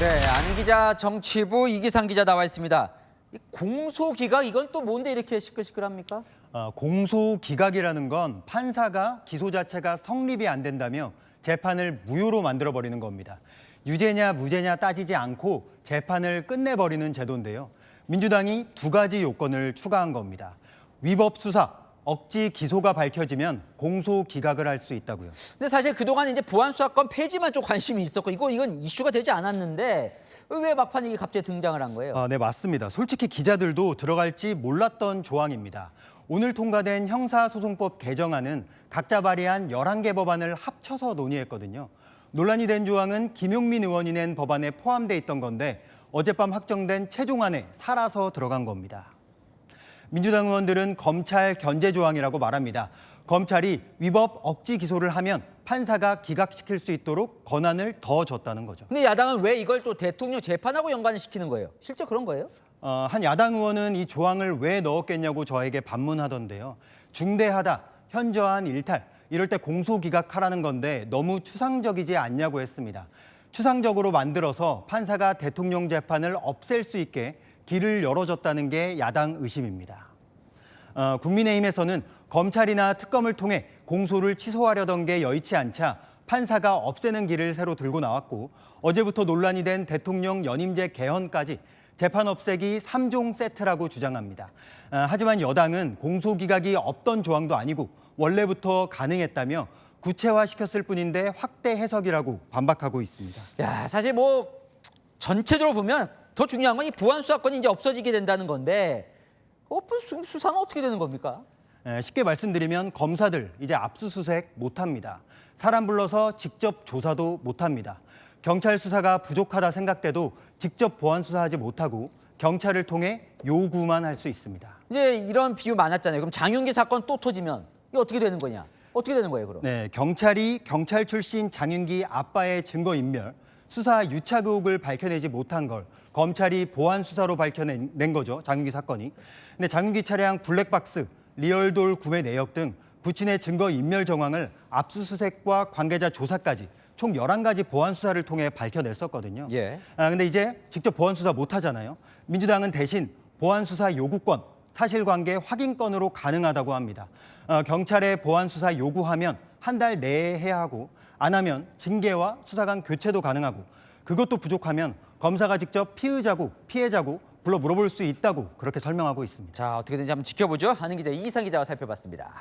네, 안 기자, 정치부 이기상 기자 나와 있습니다. 이 공소기각 이건 또 뭔데 이렇게 시끌시끌합니까? 공소기각이라는 건 판사가 기소 자체가 성립이 안 된다며 재판을 무효로 만들어버리는 겁니다. 유죄냐 무죄냐 따지지 않고 재판을 끝내버리는 제도인데요. 민주당이 두 가지 요건을 추가한 겁니다. 위법 수사, 억지 기소가 밝혀지면 공소기각을 할 수 있다고요. 근데 사실 그동안 이제 보안수사권 폐지만 좀 관심이 있었고 이건 이슈가 되지 않았는데 왜 막판 이게 갑자기 등장을 한 거예요? 네, 맞습니다. 솔직히 기자들도 들어갈지 몰랐던 조항입니다. 오늘 통과된 형사소송법 개정안은 각자 발의한 11개 법안을 합쳐서 논의했거든요. 논란이 된 조항은 김용민 의원이 낸 법안에 포함돼 있던 건데 어젯밤 확정된 최종안에 살아서 들어간 겁니다. 민주당 의원들은 검찰 견제 조항이라고 말합니다. 검찰이 위법 억지 기소를 하면 판사가 기각시킬 수 있도록 권한을 더 줬다는 거죠. 근데 야당은 왜 이걸 또 대통령 재판하고 연관을 시키는 거예요? 실제 그런 거예요? 한 야당 의원은 이 조항을 왜 넣었겠냐고 저에게 반문하던데요. 중대하다, 현저한 일탈, 이럴 때 공소기각하라는 건데 너무 추상적이지 않냐고 했습니다. 추상적으로 만들어서 판사가 대통령 재판을 없앨 수 있게 길을 열어줬다는 게 야당 의심입니다. 국민의힘에서는 검찰이나 특검을 통해 공소를 취소하려던 게 여의치 않자 판사가 없애는 길을 새로 들고 나왔고 어제부터 논란이 된 대통령 연임제 개헌까지 재판 없애기 3종 세트라고 주장합니다. 하지만 여당은 공소기각이 없던 조항도 아니고 원래부터 가능했다며 구체화시켰을 뿐인데 확대 해석이라고 반박하고 있습니다. 야, 사실 뭐 전체적으로 보면 더 중요한 건 이 보안수사권이 이제 없어지게 된다는 건데 오픈 수사는 어떻게 되는 겁니까? 쉽게 말씀드리면 검사들 이제 압수수색 못합니다. 사람 불러서 직접 조사도 못합니다. 경찰 수사가 부족하다 생각돼도 직접 보안 수사하지 못하고 경찰을 통해 요구만 할 수 있습니다. 이제 이런 비유 많았잖아요. 그럼 장윤기 사건 또 터지면 이거 어떻게 되는 거냐? 어떻게 되는 거예요, 그럼? 네, 경찰이 경찰 출신 장윤기 아빠의 증거인멸, 수사 유착 의혹을 밝혀내지 못한 걸 검찰이 보안 수사로 밝혀낸 거죠, 장윤기 사건이. 근데 장윤기 차량 블랙박스, 리얼돌 구매 내역 등 부친의 증거인멸 정황을 압수수색과 관계자 조사까지 총 11가지 보안 수사를 통해 밝혀냈었거든요. 예. 근데 이제 직접 보안 수사 못 하잖아요. 민주당은 대신 보안 수사 요구권, 사실관계 확인권으로 가능하다고 합니다. 경찰에 보안 수사 요구하면 한 달 내에 해야 하고 안 하면 징계와 수사관 교체도 가능하고 그것도 부족하면 검사가 직접 피의자고 피해자고 불러 물어볼 수 있다고 그렇게 설명하고 있습니다. 자, 어떻게 되는지 한번 지켜보죠. 하는 기자 이기상 기자가 살펴봤습니다.